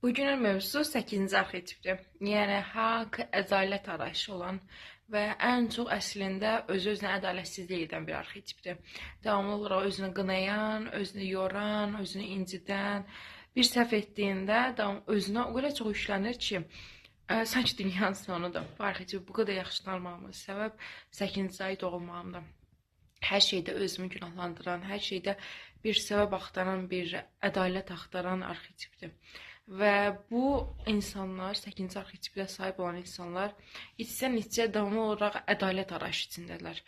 Bugünün mövzusu 8-ci arxetipdir. Yəni haqq, ədalət arayışı olan və ən çox əslində öz-özünə ədalətsizlik edən bir arxetipdir. Davamlı olaraq özünü qınayan, özünü yoran, özünü incidən, bir səhv etdiyində özünə o qədər çox yüklənir ki, sanki dünyanın sonudur. Bu arxetipi bu qədər yaxşı tanımağımın səbəb 8-ci ay doğulmağımdır. Hər şeydə özümü günahlandıran, hər şeydə bir səbəb axtaran, bir ədalət axtaran arxetipdir. Və bu insanlar, 8-ci arxetipə sahib olan insanlar içdən-içə davamlı olaraq ədalət arayışı içindədirlər.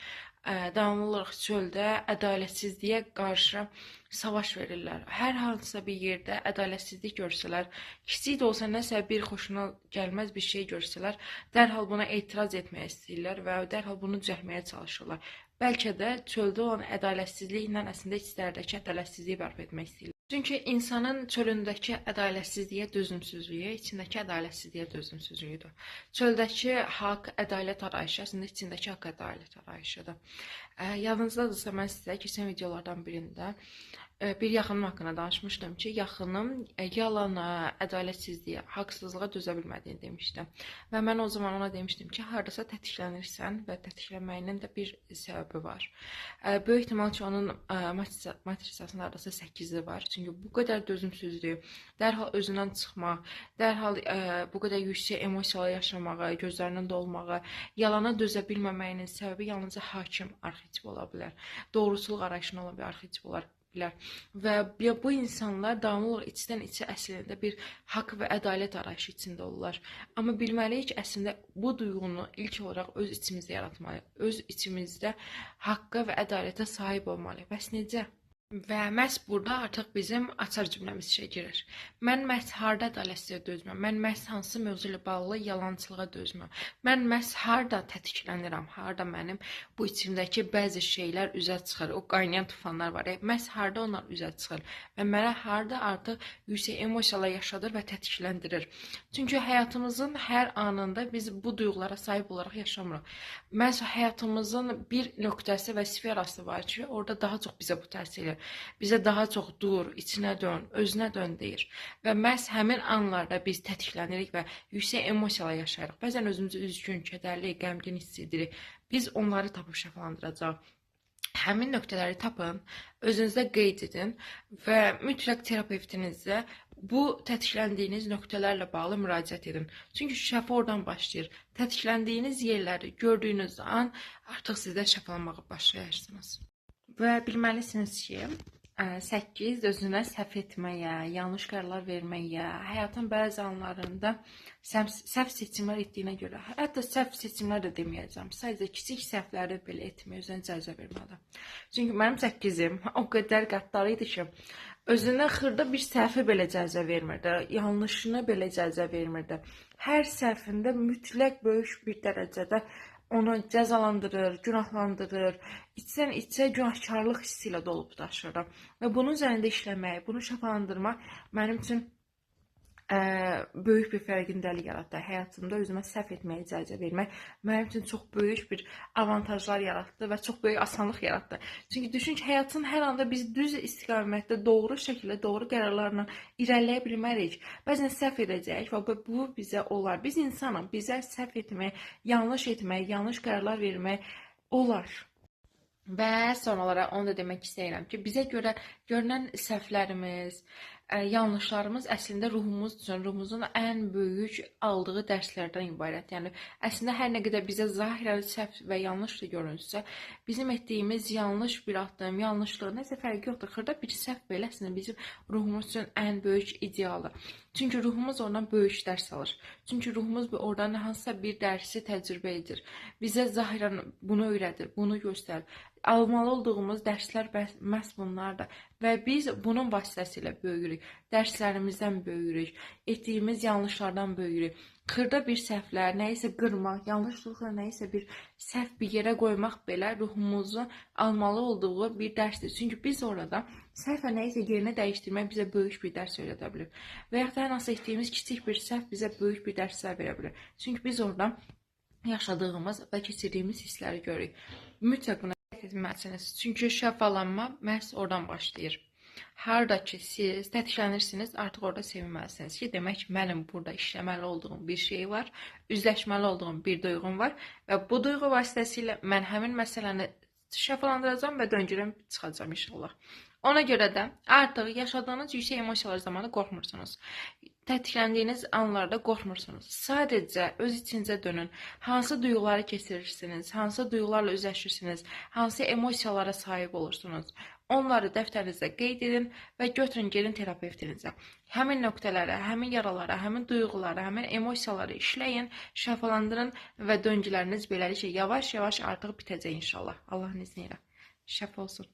Davamlı olaraq çöldə ədalətsizliyə qarşı savaş verirlər. Hər hansısa bir yerdə ədalətsizlik görsələr, kiçik də olsa nəsə bir xoşuna gəlməz bir şey görsələr, dərhal buna etiraz etməyə istəyirlər və dərhal bunu düzəltməyə çalışırlar. Bəlkə də çöldə olan ədalətsizliklə əslində içlərdəki ədalətsizliyi bərpa etmək istəyirlər. Çünki insanın çölündəki ədalətsizliyə dözümsüzlüyü, içindəki ədalətsizliyə dözümsüzlüyüdür. Çöldəki haqq, ədalət arayışı əslində içindəki haqq, ədalət arayışıdır. Yadınızdadırsa, mən sizə keçən videolardan birində bir yaxınım haqqında danışmışdım ki, yaxınım yalana, ədalətsizliyə, haqsızlığa dözə bilmədiyini demişdim. Və mən o zaman ona demişdim ki, hardasa tətiklənirsən və tətiklənməyinin də bir səbəbi var. Böyük ehtimal ki, onun matrisasının hardasa 8-i var. Çünki bu qədər dözümsüzlük, dərhal özündən çıxmaq, dərhal bu qədər yüksək emosiyalar yaşamağa, gözlərinin dolmağa, yalana dözə bilməməyinin səbəbi yalnızca hakim arxetip ola bilər. Doğruçuluq arayışında olan bir arxetip olar bilər. Və bu insanlar davamlı olaraq içdən-içə əslində bir haqq və ədalət arayışı içində olurlar. Amma bilməliyik ki, əslində bu duyğunu ilk olaraq öz içimizdə yaratmalıyıq. Öz içimizdə haqqa və ədalətə sahib olmalıyıq. Bəs necə? Və məhz burada artıq bizim açar cümləmiz işə girir. Mən məhz harda ədalətsizliyə dözmürəm? Mən məhz hansı mövzu ilə bağlı yalançılığa dözmürəm? Mən məhz harda tətiklənirəm? Harda mənim bu içimdəki bəzi şeylər üzə çıxır? O qaynayan tufanlar var. Məhz harda onlar üzə çıxır? Və mənə harda artıq yüksək emosiyalar yaşadır və tətikləndirir? Çünki həyatımızın hər anında biz bu duyğulara sahib olaraq yaşamırıq. Məhz həyatımızın bir nöqtəsi və sferası var ki, orada daha çox bizə bu təsir edir. Bizə daha çox dur, içinə dön, özünə dön deyir. Və məhz həmin anlarda biz tətiklənirik və yüksək emosiyalar yaşayırıq. Bəzən özümüzü üzgün, kədərli, qəmgin hiss edirik. Biz onları tapıb şəfalandıracağıq. Həmin nöqtələri tapın, özünüzdə qeyd edin və mütləq terapevtinizə bu tətikləndiyiniz nöqtələrlə bağlı müraciət edin. Çünki şəfa oradan başlayır. Tətikləndiyiniz yerləri gördüyünüz an artıq sizdə şəfalanmağa başlayarsınız. Və bilməlisiniz ki, 8 özünə səhv etməyə, yanlış qərarlar verməyə, həyatın bəzi anlarında səhv seçimlər etdiyinə görə, hətta səhv seçimlər də deməyəcəm, sadəcə kiçik səhvləri belə etməyə özünə icazə verməlidir. Çünki mənim 8-im o qədər qəddar idi ki, özünə xırda bir səhvi belə icazə vermirdi, yanlışını belə icazə vermirdi. Hər səhvində mütləq böyük bir dərəcədə onu cəzalandırır, günahlandırır, içdən-içə günahkarlıq hissi ilə dolub daşırır. Və bunun üzərində işləmək, bunu şəfalandırmaq mənim üçün böyük bir fərqindəlik yaratdı. Həyatımda özümə səhv etməyə icazə vermək mənim üçün çox böyük bir avantajlar yaratdı və çox böyük asanlıq yaratdı. Çünki düşün ki, həyatın hər anda biz düz istiqamətdə, doğru şəkildə, doğru qərarlarla irəliləyə bilmərik. Bəzən səhv edəcəyik və bu bizə olar. Biz insanıq, bizə səhv etmək, yanlış qərarlar vermək olar. Və son olaraq onu da demək istəyirəm ki, bizə görə görünən səhvlərimiz, yanlışlarımız əslində ruhumuz üçün, ruhumuzun ən böyük aldığı dərslərdən ibarət. Yəni, əslində hər nə qədər bizə zahirən səhv və yanlış da görünsə, bizim etdiyimiz yanlış bir addım, yanlışlıq nəsə fərqi yoxdur. Xırda bir səhv belə əslində bizim ruhumuz üçün ən böyük idealı. Çünki ruhumuz oradan böyük dərs alır. Çünki ruhumuz oradan hansısa bir dərsi təcrübə edir. Bizə zahirən bunu öyrədir, bunu göstərir. Almalı olduğumuz dərslər məhz bunlardır. Və biz bunun vasitəsilə böyüyürük. Dərslərimizdən böyüyürük. Etdiyimiz yanlışlardan böyüyürük. Xırda bir səhvlər, nəyisə qırmaq, yanlışlıqla nəyisə bir səhv bir yerə qoymaq belə ruhumuzun almalı olduğu bir dərsdir. Çünki biz orada səhvə nəyisə yerinə dəyişdirmək bizə böyük bir dərs öyrədə bilir. Və yaxud da hər hansı etdiyimiz kiçik bir səhv bizə böyük bir dərslər verə bilir. Çünki biz orada yaşadığımız və keçirdiyimiz hissləri görürük. Mütləq buna diqqət etməlisiniz. Çünki şəfalanma məhz oradan başlayır. Harda ki siz tətiklənirsiniz, artıq orada sevinməlisiniz ki, demək mənim burada işləməli olduğum bir şey var, üzləşməli olduğum bir duyğum var və bu duyğu vasitəsilə mən həmin məsələni şəfalandıracağam və döngüləm çıxacağam inşallah. Ona görə də artıq yaşadığınız yüksək emosiyalar zamanı qorxmursunuz. Tətikləndiyiniz anlarda qorxmursunuz. Sadəcə öz içinizə dönün. Hansı duyğuları keçirirsiniz, hansı duyğularla üzləşirsiniz, hansı emosiyalara sahib olursunuz. Onları dəftərinizdə qeyd edin və götürün gedin terapevtinizə. Həmin nöqtələrə, həmin yaralara, həmin duyğulara, həmin emosiyaları işləyin, şəfalandırın və döngüləriniz beləliklə yavaş-yavaş artıq bitəcək inşallah. Allahın izni ilə. Şəfa olsun.